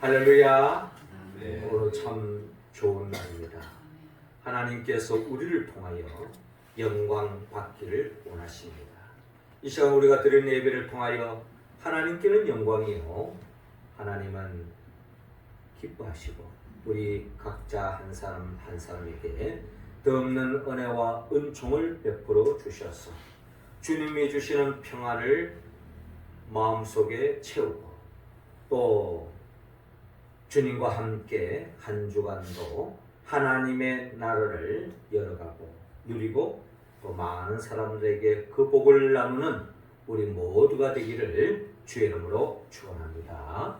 할렐루야. 오늘 참 좋은 날입니다. 하나님께서 우리를 통하여 영광 받기를 원하십니다. 이 시간 우리가 드리는 예배를 통하여 하나님께는 영광이요, 하나님은 기뻐하시고 우리 각자 한 사람 한 사람에게 덧없는 은혜와 은총을 베풀어 주셔서 주님이 주시는 평안을 마음속에 채우고 또 주님과 함께 한 주간도 하나님의 나라를 열어가고 누리고 또 많은 사람들에게 그 복을 나누는 우리 모두가 되기를 주의 이름으로 축원합니다.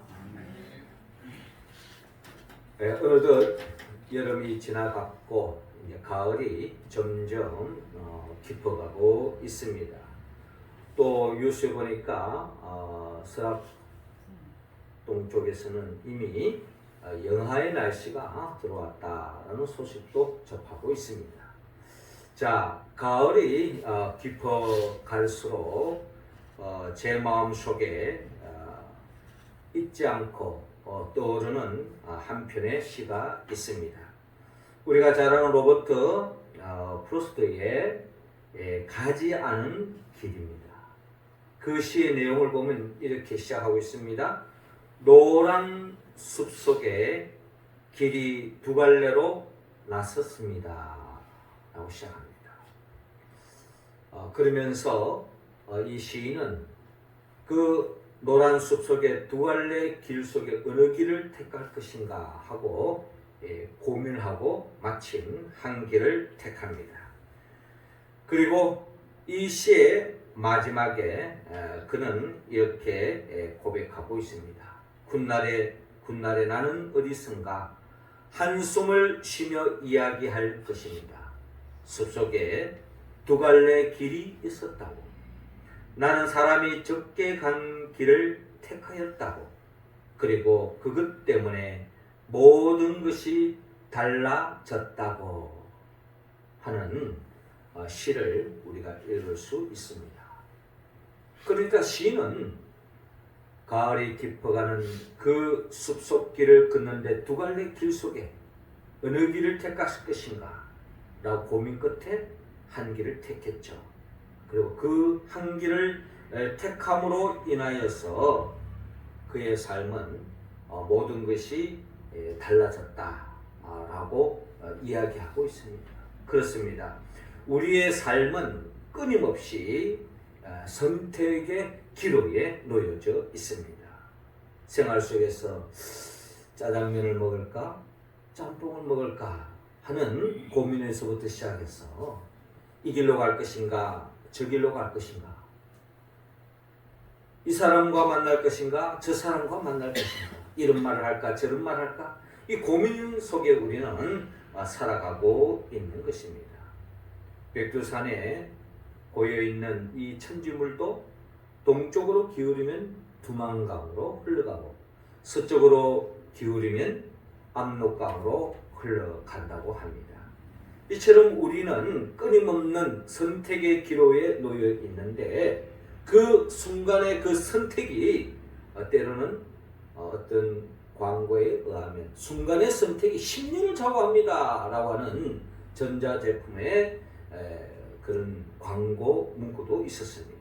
어느덧 여름이 지나갔고 이제 가을이 점점 깊어가고 있습니다. 또 뉴스에 보니까 서랍 동쪽에서는 이미 영하의 날씨가 들어왔다는 소식도 접하고 있습니다. 자, 가을이 깊어갈수록 제 마음속에 잊지 않고 떠오르는 한편의 시가 있습니다. 우리가 잘 아는 로버트 프로스트의 가지 않은 길입니다. 그 시의 내용을 보면 이렇게 시작하고 있습니다. 노란 숲속에 길이 두 갈래로 나섰습니다 라고 시작합니다. 그러면서 이 시인은 그 노란 숲속에 두 갈래 길 속에 어느 길을 택할 것인가 하고 고민하고 마침 한 길을 택합니다. 그리고 이 시의 마지막에 그는 이렇게 고백하고 있습니다. 훗날에 나는 어디선가 한숨을 쉬며 이야기할 것입니다. 숲속에 두 갈래 길이 있었다고, 나는 사람이 적게 간 길을 택하였다고, 그리고 그것 때문에 모든 것이 달라졌다고 하는 시를 우리가 읽을 수 있습니다. 그러니까 시는 가을이 깊어가는 그 숲속 길을 걷는데 두 갈래 길 속에 어느 길을 택할 것인가 라고 고민 끝에 한 길을 택했죠. 그리고 그 한 길을 택함으로 인하여서 그의 삶은 모든 것이 달라졌다라고 이야기하고 있습니다. 그렇습니다. 우리의 삶은 끊임없이 선택의 기로에 놓여져 있습니다. 생활 속에서 짜장면을 먹을까 짬뽕을 먹을까 하는 고민에서부터 시작해서 이 길로 갈 것인가 저 길로 갈 것인가, 이 사람과 만날 것인가 저 사람과 만날 것인가, 이런 말을 할까 저런 말을 할까, 이 고민 속에 우리는 살아가고 있는 것입니다. 백두산에 고여있는 이 천지물도 동쪽으로 기울이면 두만강으로 흘러가고 서쪽으로 기울이면 압록강으로 흘러간다고 합니다. 이처럼 우리는 끊임없는 선택의 기로에 놓여 있는데 그 순간의 그 선택이 때로는 어떤 광고에 의하면 순간의 선택이 10년을 좌우합니다 라고 하는 전자제품의 그런 광고 문구도 있었습니다.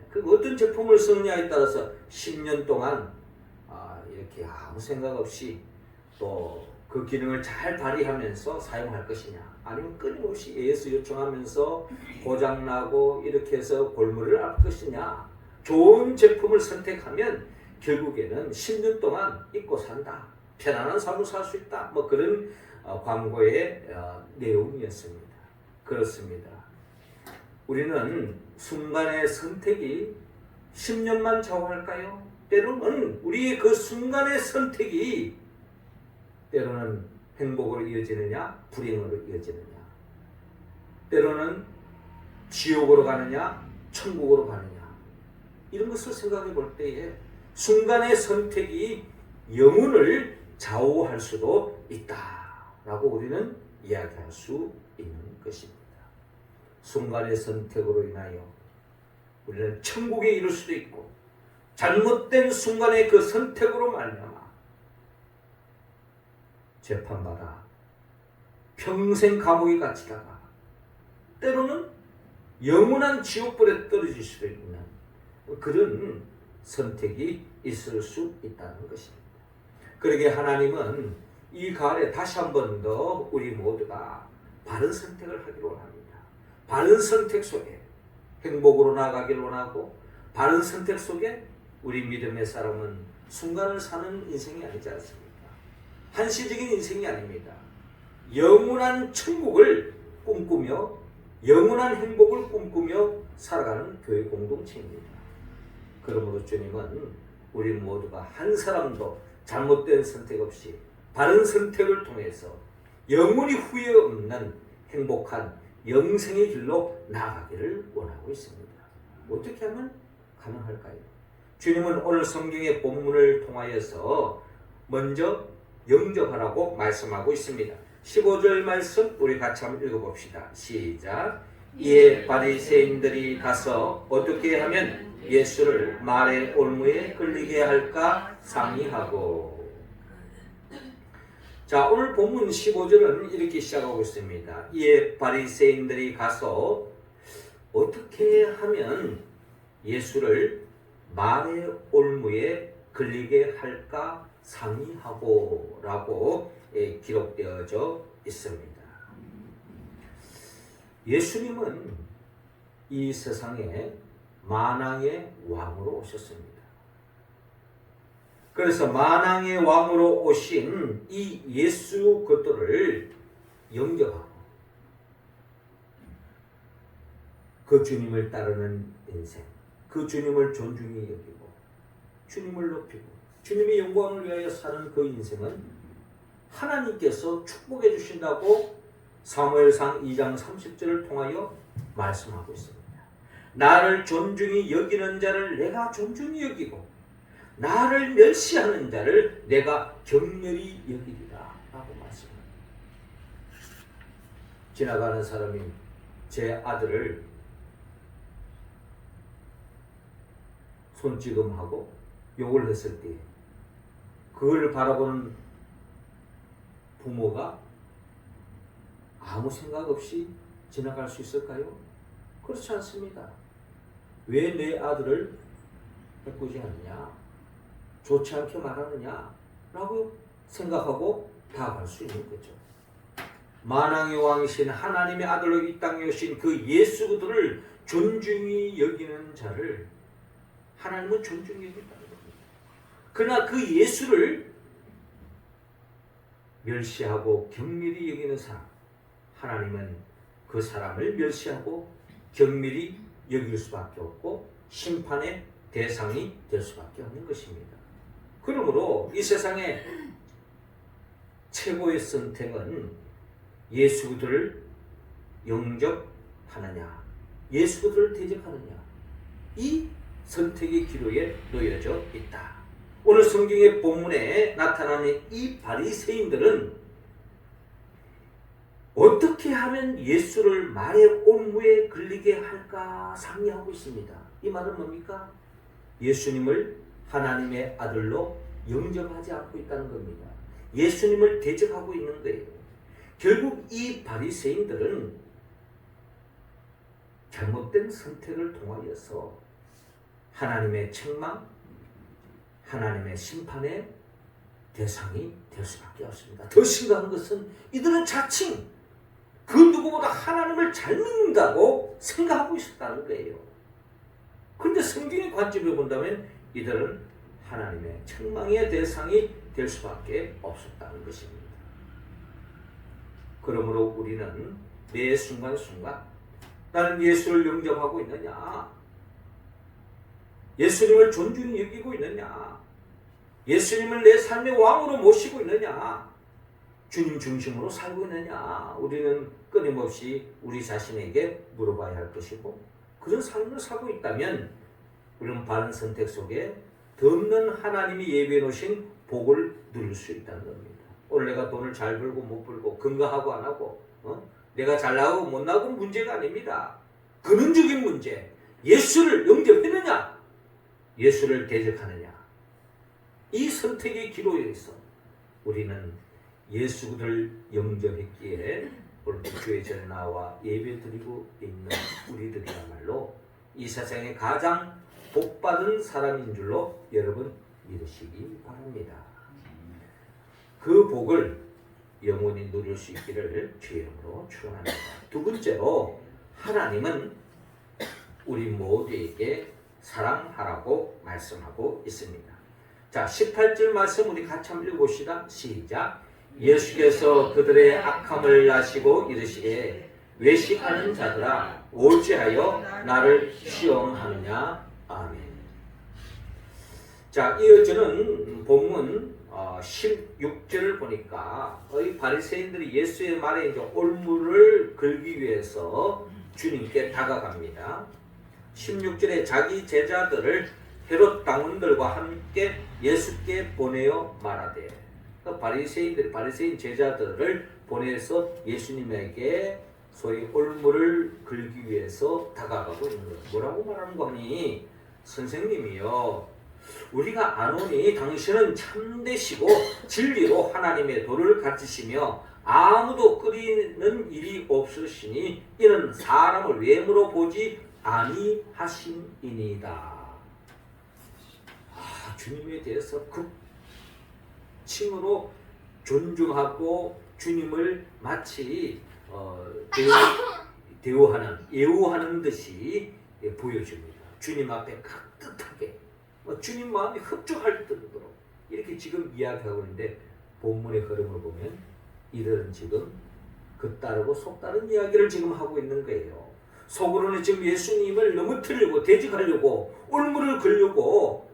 그 어떤 제품을 쓰느냐에 따라서 10년 동안 이렇게 아무 생각 없이 또 그 기능을 잘 발휘하면서 사용할 것이냐, 아니면 끊임없이 AS 요청하면서 고장나고 이렇게 해서 골머리를 앓을 것이냐, 좋은 제품을 선택하면 결국에는 10년 동안 잊고 산다, 편안한 삶을 살 수 있다, 뭐 그런 광고의 내용이었습니다. 그렇습니다. 우리는 순간의 선택이 10년만 좌우할까요? 때로는 우리의 그 순간의 선택이 때로는 행복으로 이어지느냐 불행으로 이어지느냐, 때로는 지옥으로 가느냐 천국으로 가느냐, 이런 것을 생각해 볼 때에 순간의 선택이 영혼을 좌우할 수도 있다라고 우리는 이야기할 수 있는 것입니다. 순간의 선택으로 인하여 우리는 천국에 이를 수도 있고, 잘못된 순간의 그 선택으로 말미암아 재판받아 평생 감옥에 갇히다가 때로는 영원한 지옥불에 떨어질 수도 있는 그런 선택이 있을 수 있다는 것입니다. 그러게 하나님은 이 가을에 다시 한 번 더 우리 모두가 바른 선택을 하기를 원합니다. 바른 선택 속에 행복으로 나아가기를 원하고, 바른 선택 속에 우리 믿음의 사람은 순간을 사는 인생이 아니지 않습니까? 한시적인 인생이 아닙니다. 영원한 천국을 꿈꾸며 영원한 행복을 꿈꾸며 살아가는 교회 공동체입니다. 그러므로 주님은 우리 모두가 한 사람도 잘못된 선택 없이 바른 선택을 통해서 영원히 후회 없는 행복한 영생의 길로 나아가기를 원하고 있습니다. 어떻게 하면 가능할까요? 주님은 오늘 성경의 본문을 통하여서 먼저 영접하라고 말씀하고 있습니다. 15절 말씀 우리 같이 한번 읽어봅시다. 시작. 이에 바리새인들이 가서 어떻게 하면 예수를 말의 올무에 끌리게 할까 상의하고. 자, 오늘 본문 15절은 이렇게 시작하고 있습니다. 이에 바리새인들이 가서 어떻게 하면 예수를 말의 올무에 걸리게 할까 상의하고 라고 기록되어져 있습니다. 예수님은 이 세상에 만왕의 왕으로 오셨습니다. 그래서 만왕의 왕으로 오신 이 예수 그리스도를 영접하고 그 주님을 따르는 인생, 그 주님을 존중히 여기고 주님을 높이고 주님의 영광을 위하여 사는 그 인생은 하나님께서 축복해 주신다고 사무엘상 2장 30절을 통하여 말씀하고 있습니다. 나를 존중히 여기는 자를 내가 존중히 여기고 나를 멸시하는 자를 내가 격렬히 여기리라 라고 말씀합니다. 지나가는 사람이 제 아들을 손찌검하고 욕을 했을 때 그걸 바라보는 부모가 아무 생각 없이 지나갈 수 있을까요? 그렇지 않습니다. 왜 내 아들을 해꾸지 않느냐, 좋지 않게 말하느냐 라고 생각하고 다가갈 수 있는 거죠. 만왕의 왕이신 하나님의 아들로 이 땅에 오신 그 예수 그리스도를 존중히 여기는 자를 하나님은 존중히 여긴다는 겁니다. 그러나 그 예수를 멸시하고 경멸히 여기는 사람, 하나님은 그 사람을 멸시하고 경멸히 여길 수밖에 없고 심판의 대상이 될 수밖에 없는 것입니다. 그러므로 이 세상의 최고의 선택은 예수 그리스도를 영접하느냐, 예수 그리스도를 대적하느냐, 이 선택의 기로에 놓여져 있다. 오늘 성경의 본문에 나타나는 이 바리새인들은 어떻게 하면 예수를 말의 올무에 걸리게 할까 상의하고 있습니다. 이 말은 뭡니까? 예수님을 하나님의 아들로 영접하지 않고 있다는 겁니다. 예수님을 대적하고 있는 거예요. 결국 이 바리새인들은 잘못된 선택을 통하여서 하나님의 책망, 하나님의 심판의 대상이 될 수밖에 없습니다. 더 심각한 것은 이들은 자칭 그 누구보다 하나님을 잘 믿는다고 생각하고 있었다는 거예요. 그런데 성경의 관점을 본다면 이들은 하나님의 책망의 대상이 될 수밖에 없었다는 것입니다. 그러므로 우리는 매 순간순간 나는 예수를 영접하고 있느냐, 예수님을 존중히 여기고 있느냐, 예수님을 내 삶의 왕으로 모시고 있느냐, 주님 중심으로 살고 있느냐, 우리는 끊임없이 우리 자신에게 물어봐야 할 것이고, 그런 삶을 살고 있다면 우리는 바른 선택 속에 덧는 하나님이 예비해 놓으신 복을 누릴 수 있다는 겁니다. 오늘 내가 돈을 잘 벌고 못 벌고 건강하고 안 하고 내가 잘 나가고 못 나가고 문제가 아닙니다. 근원적인 문제, 예수를 영접했느냐, 예수를 대적하느냐, 이 선택의 기로에 있어 우리는 예수를 영접했기에 오늘 교회 전에 나와 예배드리고 있는 우리들이야말로 이 세상에 가장 복받은 사람인 줄로 여러분 믿으시기 바랍니다. 그 복을 영원히 누릴 수 있기를 주의 이름으로 축원합니다. 두 번째로 하나님은 우리 모두에게 사랑하라고 말씀하고 있습니다. 자, 18절 말씀 우리 같이 한번 읽어봅시다. 시작. 예수께서 그들의 악함을 아시고 이르시되 외식하는 자들아 어찌하여 나를 시험하느냐. 아멘. 자, 이어지는 본문 16절을 보니까 이 바리새인들이 예수의 말에 이제 올무를 걸기 위해서 주님께 다가갑니다. 16절에 자기 제자들을 헤롯 당원들과 함께 예수께 보내어 말하되, 바리새인 제자들을 보내서 예수님에게 소위 올무를 걸기 위해서 다가가고 있는 거예요. 뭐라고 말하는 거니? 선생님이요, 우리가 아노니 당신은 참되시고 진리로 하나님의 도를 가지시며 아무도 끓이는 일이 없으시니 이는 사람을 외모로 보지 아니하심이니이다. 주님에 대해서 극칭으로 존중하고 주님을 마치 예우하는 듯이 보여줍니다. 주님 앞에 깍듯하게 주님 마음이 흡족할 정도로 이렇게 지금 이야기하고 있는데, 본문의 흐름을 보면 이들은 지금 겉다르고 속다른 이야기를 지금 하고 있는 거예요. 속으로는 지금 예수님을 넘어뜨리려고 대적하려고 올무를 걸려고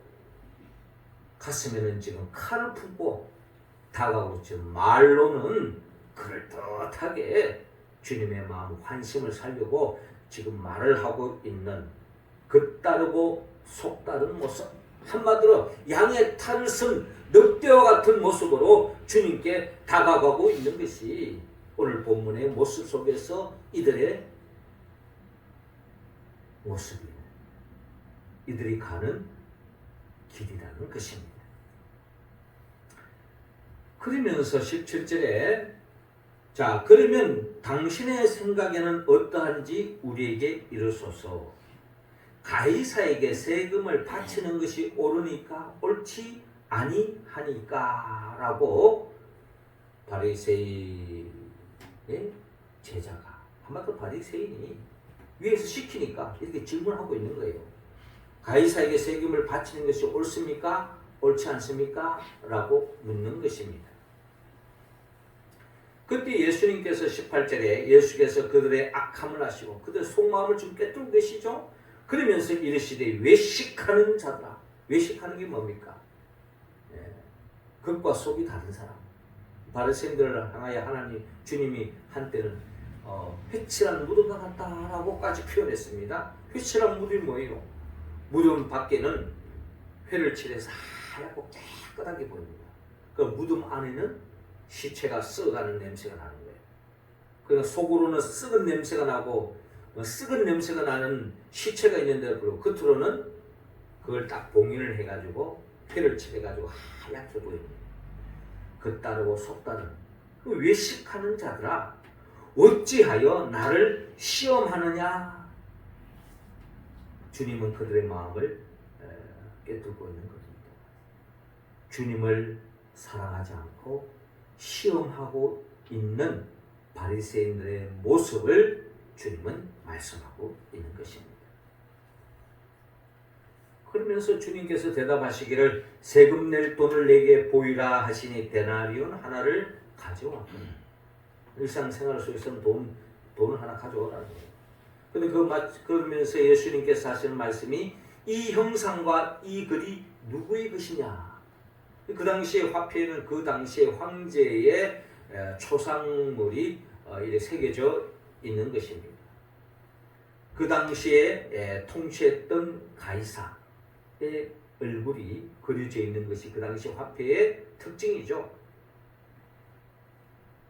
가슴에는 지금 칼을 품고 다가오고 있지만 말로는 그럴듯하게 주님의 마음 환심을 살려고 지금 말을 하고 있는 겉다르고 속다른 모습, 한마디로 양의 탈을 쓴 늑대와 같은 모습으로 주님께 다가가고 있는 것이 오늘 본문의 모습 속에서 이들의 모습이에요. 이들이 가는 길이라는 것입니다. 그러면서 17절에 자, 그러면 당신의 생각에는 어떠한지 우리에게 이르소서. 가이사에게 세금을 바치는 것이 옳으니까 옳지 아니하니까 라고 바리새인의 제자가, 한마디로 바리새인이 위에서 시키니까 이렇게 질문하고 있는 거예요. 가이사에게 세금을 바치는 것이 옳습니까? 옳지 않습니까? 라고 묻는 것입니다. 그때 예수님께서 18절에 예수께서 그들의 악함을 아시고 그들의 속마음을 좀 꿰뚫고 계시죠? 그러면서 이르시되 외식하는 자다. 외식하는 게 뭡니까? 겉과 속이 다른 사람. 바리새인들을 향하여 하나님 주님이 한때는 회칠한 무덤과 같다라고까지 표현했습니다. 회칠한 무덤이 뭐예요? 무덤 밖에는 회를 칠해서 하얗고 깨끗하게 보입니다. 그 무덤 안에는 시체가 썩어가는 냄새가 나는 거예요. 그러니까 속으로는 썩은 냄새가 나고 썩은 냄새가 나는 시체가 있는데 겉으로는 그걸 딱 봉인을 해가지고 회를 칠해가지고 하얗게 보입니다. 겉다르고 속다른 그 외식하는 자들아 어찌하여 나를 시험하느냐. 주님은 그들의 마음을 꿰뚫고 있는 겁니다. 주님을 사랑하지 않고 시험하고 있는 바리새인들의 모습을 주님은 말씀하고 있는 것입니다. 그러면서 주님께서 대답하시기를 세금 낼 돈을 내게 보이라 하시니 데나리온 하나를 가져왔거든. 일상생활 속에서는 돈을 하나 가져오라는 거예요. 그런데 그러면서 예수님께서 하시는 말씀이 이 형상과 이 글이 누구의 것이냐. 그 당시의 화폐에는 그 당시의 황제의 초상물이 이렇게 새겨져 있는 것입니다. 그 당시에 통치했던 가이사의 얼굴이 그려져 있는 것이 그 당시 화폐의 특징이죠.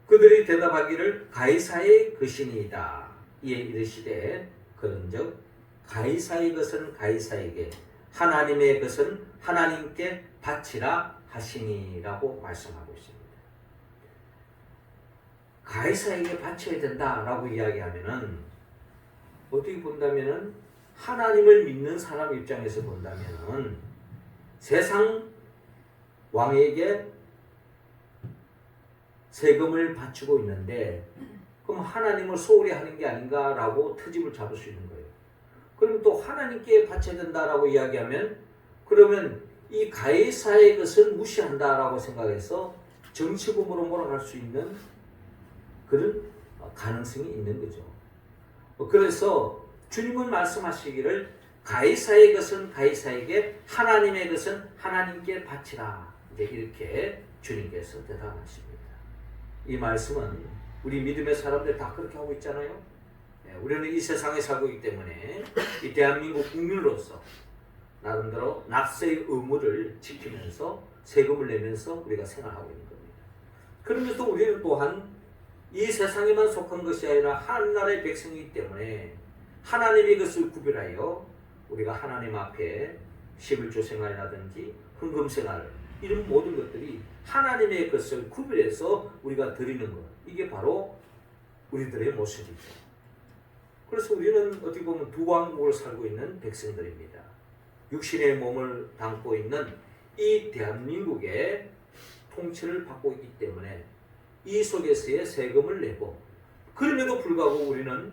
그들이 대답하기를 가이사의 것이니이다. 이에 이르시되 그런즉 가이사의 것은 가이사에게 하나님의 것은 하나님께 바치라 하시니라고 말씀하고 있습니다. 가이사에게 바쳐야 된다라고 이야기하면은 어떻게 본다면은 하나님을 믿는 사람 입장에서 본다면은 세상 왕에게 세금을 바치고 있는데 그럼 하나님을 소홀히 하는 게 아닌가라고 트집을 잡을 수 있는 거예요. 그럼 또 하나님께 바쳐야 된다라고 이야기하면 그러면 이 가이사의 것을 무시한다라고 생각해서 정치범으로 몰아갈 수 있는 그런 가능성이 있는 거죠. 그래서 주님은 말씀하시기를 가이사의 것은 가이사에게 하나님의 것은 하나님께 바치라. 이제 이렇게 주님께서 대답하십니다. 이 말씀은 우리 믿음의 사람들 다 그렇게 하고 있잖아요. 우리는 이 세상에 살고 있기 때문에 이 대한민국 국민으로서 나름대로 납세의 의무를 지키면서 세금을 내면서 우리가 생활하고 있는 겁니다. 그러면서 우리는 또한 이 세상에만 속한 것이 아니라 하나님의 백성이기 때문에 하나님의 것을 구별하여 우리가 하나님 앞에 11조 생활이라든지 헌금 생활 이런 모든 것들이 하나님의 것을 구별해서 우리가 드리는 것, 이게 바로 우리들의 모습이죠. 그래서 우리는 어떻게 보면 두 왕국을 살고 있는 백성들입니다. 육신의 몸을 담고 있는 이 대한민국의 통치를 받고 있기 때문에 이 속에서의 세금을 내고, 그럼에도 불구하고 우리는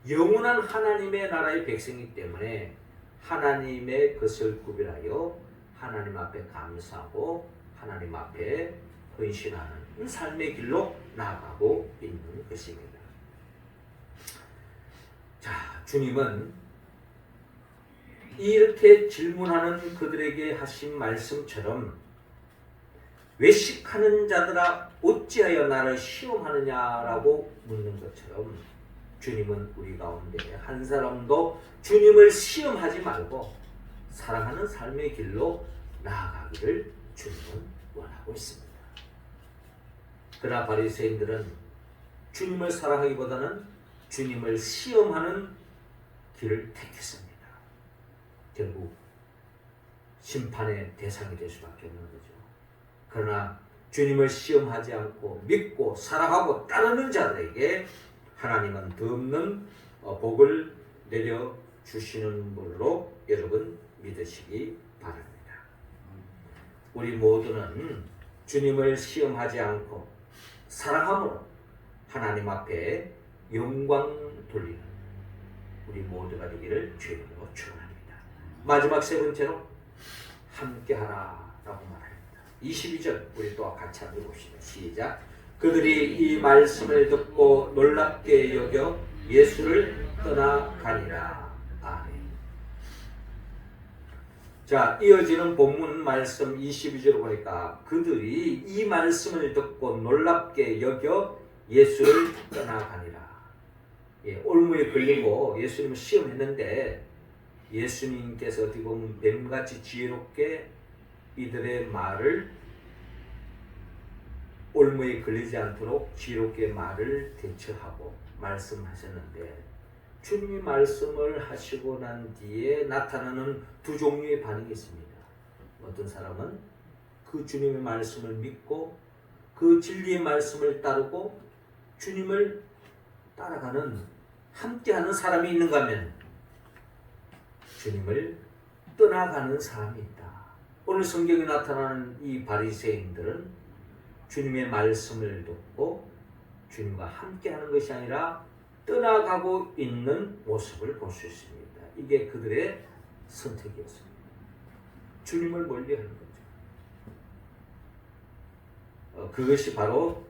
영원한 하나님의 나라의 백성이기 때문에 하나님의 것을 구별하여 하나님 앞에 감사하고 하나님 앞에 헌신하는 삶의 길로 나아가고 있는 것입니다. 자, 주님은 이렇게 질문하는 그들에게 하신 말씀처럼 외식하는 자들아 어찌하여 나를 시험하느냐라고 묻는 것처럼 주님은 우리 가운데 한 사람도 주님을 시험하지 말고 사랑하는 삶의 길로 나아가기를 주님은 원하고 있습니다. 그러나 바리새인들은 주님을 사랑하기보다는 주님을 시험하는 길을 택했습니다. 결국 심판의 대상이 될 수밖에 없는 거죠. 그러나 주님을 시험하지 않고 믿고 사랑하고 따르는 자들에게 하나님은 덧없는 복을 내려주시는 걸로 여러분 믿으시기 바랍니다. 우리 모두는 주님을 시험하지 않고 사랑함으로 하나님 앞에 영광 돌리는 우리 모두가 되기를 주님으로 축원합니다. 마지막 세 번째로 함께하라 라고 말합니다. 22절 우리 또 같이 한번 봅시다. 시작. 그들이 이 말씀을 듣고 놀랍게 여겨 예수를 떠나가니라. 아멘. 자, 이어지는 본문 말씀 22절을 보니까 그들이 이 말씀을 듣고 놀랍게 여겨 예수를 떠나가니라. 올무에 걸리고 예수님을 시험했는데 예수님께서 어떻게 보면 뱀같이 지혜롭게 이들의 말을 올무에 걸리지 않도록 지혜롭게 말을 대처하고 말씀하셨는데, 주님이 말씀을 하시고 난 뒤에 나타나는 두 종류의 반응이 있습니다. 어떤 사람은 그 주님의 말씀을 믿고 그 진리의 말씀을 따르고 주님을 따라가는 함께하는 사람이 있는가 하면 주님을 떠나가는 사람이 있다. 오늘 성경에 나타나는 이 바리새인들은 주님의 말씀을 듣고 주님과 함께하는 것이 아니라 떠나가고 있는 모습을 볼 수 있습니다. 이게 그들의 선택이었습니다. 주님을 멀리하는 거죠. 그것이 바로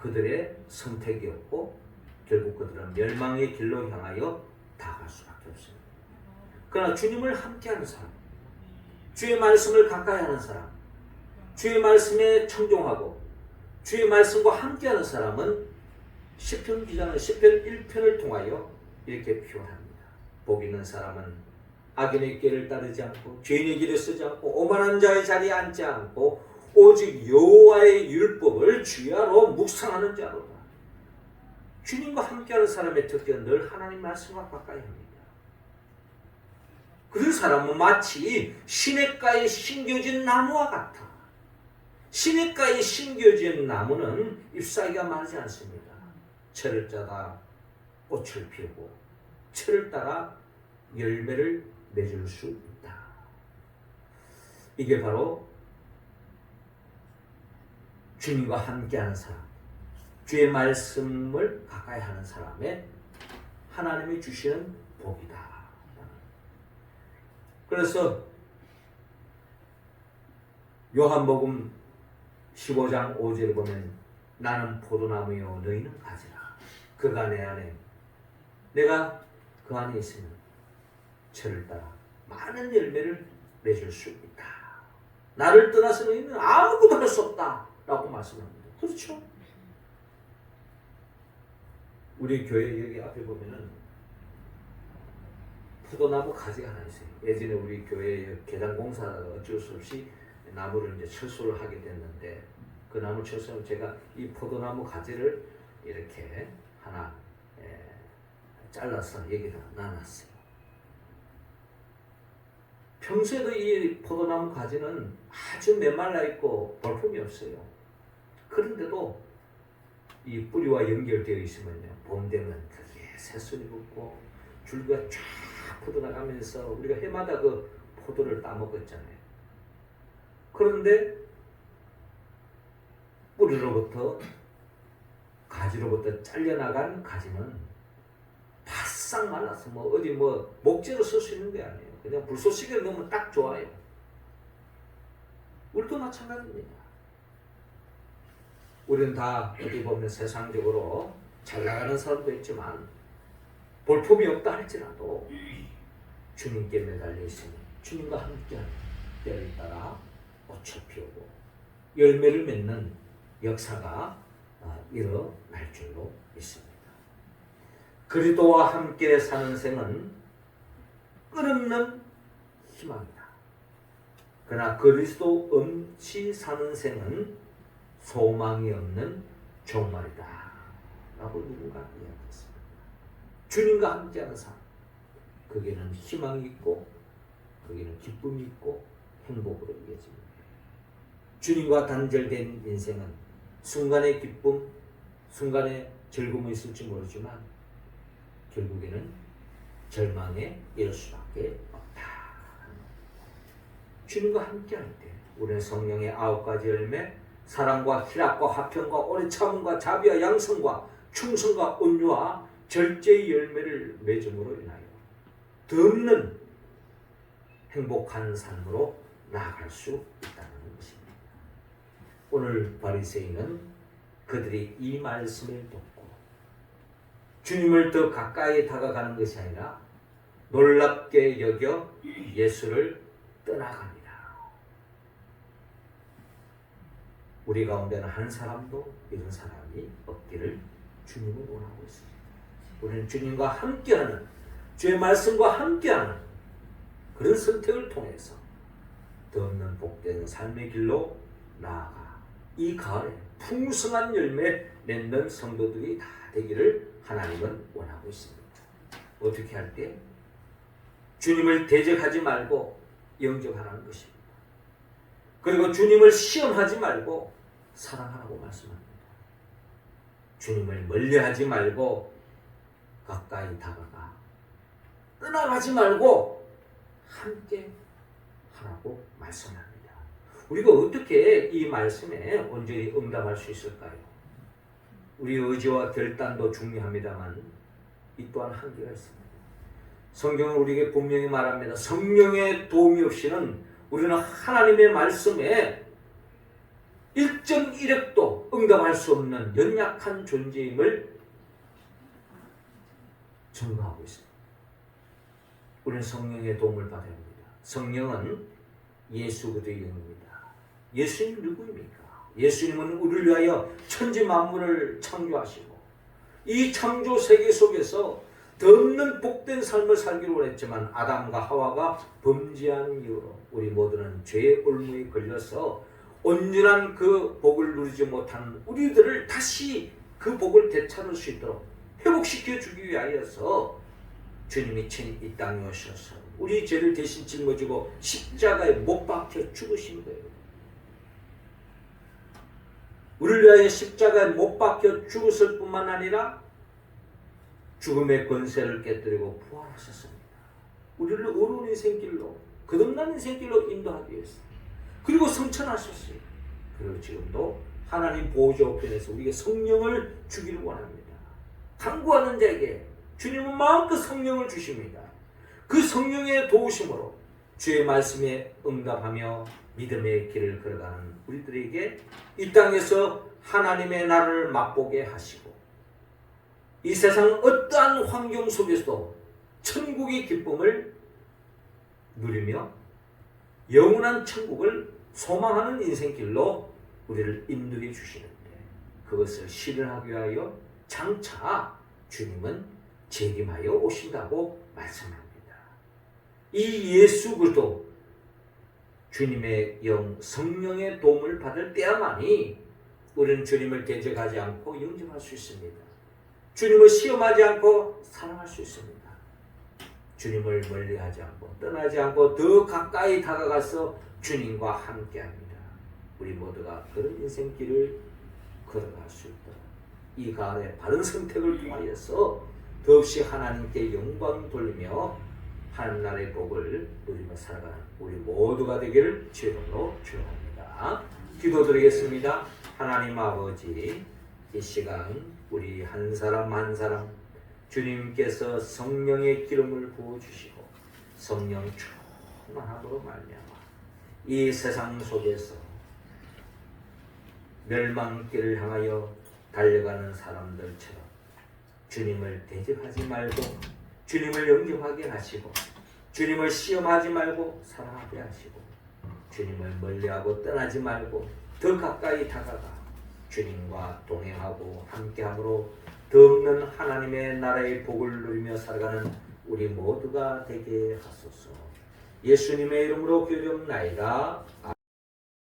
그들의 선택이었고 결국 그들은 멸망의 길로 향하여 나아갈 수밖에 없습니다. 그러나 주님을 함께하는 사람, 주의 말씀을 가까이 하는 사람, 주의 말씀에 청종하고 주의 말씀과 함께하는 사람은 시편 기자는 시편 1편을 통하여 이렇게 표현합니다. 복 있는 사람은 악인의 길을 따르지 않고 죄인의 길을 쓰지 않고 오만한 자의 자리에 앉지 않고 오직 여호와의 율법을 주야로 묵상하는 자로다. 주님과 함께하는 사람의 특징은 늘 하나님 말씀과 가까이 합니다. 그 사람은 마치 시냇가에 심겨진 나무와 같아. 시냇가에 심겨진 나무는 잎사귀가 마르지 않습니다. 철을 짜다 꽃을 피우고 철을 따라 열매를 맺을 수 있다. 이게 바로 주님과 함께하는 사람, 주의 말씀을 가까이 하는 사람의 하나님이 주시는 복이다. 그래서 요한복음 15장 5절에 보면 나는 포도나무요 너희는 가지라. 그가 내 안에 내가 그 안에 있으면 철을 따라 많은 열매를 맺을 수 있다. 나를 떠나서 너희는 아무것도 할 수 없다 라고 말씀합니다. 그렇죠? 우리 교회 여기 앞에 보면은 포도나무 가지가 하나 있어요. 예전에 우리 교회 개장 공사가 어쩔 수 없이 나무를 이제 철수를 하게 됐는데 그 나무 철수는 제가 이 포도나무 가지를 이렇게 하나 잘라서 여기다 놔놨어요. 평소에도 이 포도나무 가지는 아주 메말라 있고 볼품이 없어요. 그런데도 이 뿌리와 연결되어 있으면요, 봄 되면 그게 새순이 붙고 줄기가 쫙 뻗어나가면서 우리가 해마다 그 포도를 따먹었잖아요. 그런데 뿌리로부터 가지로부터 잘려나간 가지는 바싹 말라서 어디 목재로 쓸 수 있는 게 아니에요. 그냥 불쏘시개를 넣으면 딱 좋아요. 우리도 마찬가지입니다. 우리는 다 어디 보면 세상적으로 잘 나가는 사람도 있지만 볼품이 없다 할지라도 주님께 매달려 있으니 주님과 함께하는 때를 따라 꽃을 피우고 열매를 맺는 역사가 일어날 줄로 믿습니다. 그리스도와 함께 사는 생은 끝없는 희망이다. 그러나 그리스도 없이 사는 생은 소망이 없는 종말이다 라고 누군가 이야기했습니다. 주님과 함께하는 삶, 거기에는 희망이 있고 거기에는 기쁨이 있고 행복으로 이어집니다. 주님과 단절된 인생은 순간의 기쁨, 순간의 즐거움이 있을지 모르지만 결국에는 절망에 이를 수밖에 없다. 주님과 함께할 때 우리는 성령의 9가지 열매, 사랑과 희락과 화평과 오래 참음과 자비와 양성과 충성과 온유와 절제의 열매를 맺음으로 인하여 덧없는 행복한 삶으로 나아갈 수 있다는 것입니다. 오늘 바리새인은 그들이 이 말씀을 듣고 주님을 더 가까이 다가가는 것이 아니라 놀랍게 여겨 예수를 떠나갑니다. 우리 가운데는 한 사람도 이런 사람이 없기를 주님은 원하고 있습니다. 우리는 주님과 함께하는, 주의 말씀과 함께하는 그런 선택을 통해서 더 없는 복된 삶의 길로 나아가 이 가을에 풍성한 열매 맺는 성도들이 다 되기를 하나님은 원하고 있습니다. 어떻게 할 때? 주님을 대적하지 말고 영접하라는 것입니다. 그리고 주님을 시험하지 말고 사랑하라고 말씀합니다. 주님을 멀리하지 말고 가까이 다가가 떠나가지 말고 함께 하라고 말씀합니다. 우리가 어떻게 이 말씀에 온전히 응답할 수 있을까요? 우리 의지와 결단도 중요합니다만 이 또한 한계가 있습니다. 성경은 우리에게 분명히 말합니다. 성령의 도움이 없이는 우리는 하나님의 말씀에 1.1획도 응답할 수 없는 연약한 존재임을 증거하고 있습니다. 우리는 성령의 도움을 받아야 합니다. 성령은 예수 그리스도의 영입니다. 예수님 누구입니까? 예수님은 우리를 위하여 천지 만물을 창조하시고 이 창조 세계 속에서 더 없는 복된 삶을 살기로 원했지만 아담과 하와가 범죄한 이후로 우리 모두는 죄의 올무에 걸려서 온전한 그 복을 누리지 못한 우리들을 다시 그 복을 되찾을 수 있도록 회복시켜 주기 위하여서 주님이 친히 이 땅에 오셔서 우리 죄를 대신 짊어지고 십자가에 못 박혀 죽으신 거예요. 우리를 위하여 십자가에 못 박혀 죽었을 뿐만 아니라 죽음의 권세를 깨뜨리고 부활하셨습니다. 우리를 의로운 인생길로, 거듭난 인생길로 인도하기 위해서. 그리고 성천하셨어요. 그리고 지금도 하나님 보호자 우편에서 우리에게 성령을 주기를 원합니다. 간구하는 자에게 주님은 마음껏 성령을 주십니다. 그 성령의 도우심으로 주의 말씀에 응답하며 믿음의 길을 걸어가는 우리들에게 이 땅에서 하나님의 나라를 맛보게 하시고 이 세상 어떠한 환경 속에서도 천국의 기쁨을 누리며 영원한 천국을 소망하는 인생길로 우리를 인도해 주시는데 그것을 실현하기 위하여 장차 주님은 재림하여 오신다고 말씀합니다. 이 예수 그리스도 주님의 영 성령의 도움을 받을 때야만이 우리는 주님을 대적하지 않고 영접할 수 있습니다. 주님을 시험하지 않고 사랑할 수 있습니다. 주님을 멀리하지 않고 떠나지 않고 더 가까이 다가가서 주님과 함께합니다. 우리 모두가 그런 인생길을 걸어갈 수 있도록 이 가을에 바른 선택을 통하여서 더없이 하나님께 영광 돌리며 하나님 나라의 복을 누리며 살아가는 우리 모두가 되기를 주의 이름으로 축원합니다. 기도드리겠습니다. 하나님 아버지, 이 시간 우리 한 사람 한 사람 주님께서 성령의 기름을 부어주시고 성령 충만함으로 말미암아 이 세상 속에서 멸망길을 향하여 달려가는 사람들처럼 주님을 대적하지 말고 주님을 영접하게 하시고 주님을 시험하지 말고 사랑하게 하시고 주님을 멀리하고 떠나지 말고 더 가까이 다가가 주님과 동행하고 함께함으로 더 없는 하나님의 나라의 복을 누리며 살아가는 우리 모두가 되게 하소서. 예수님의 이름으로 기도하옵나이다.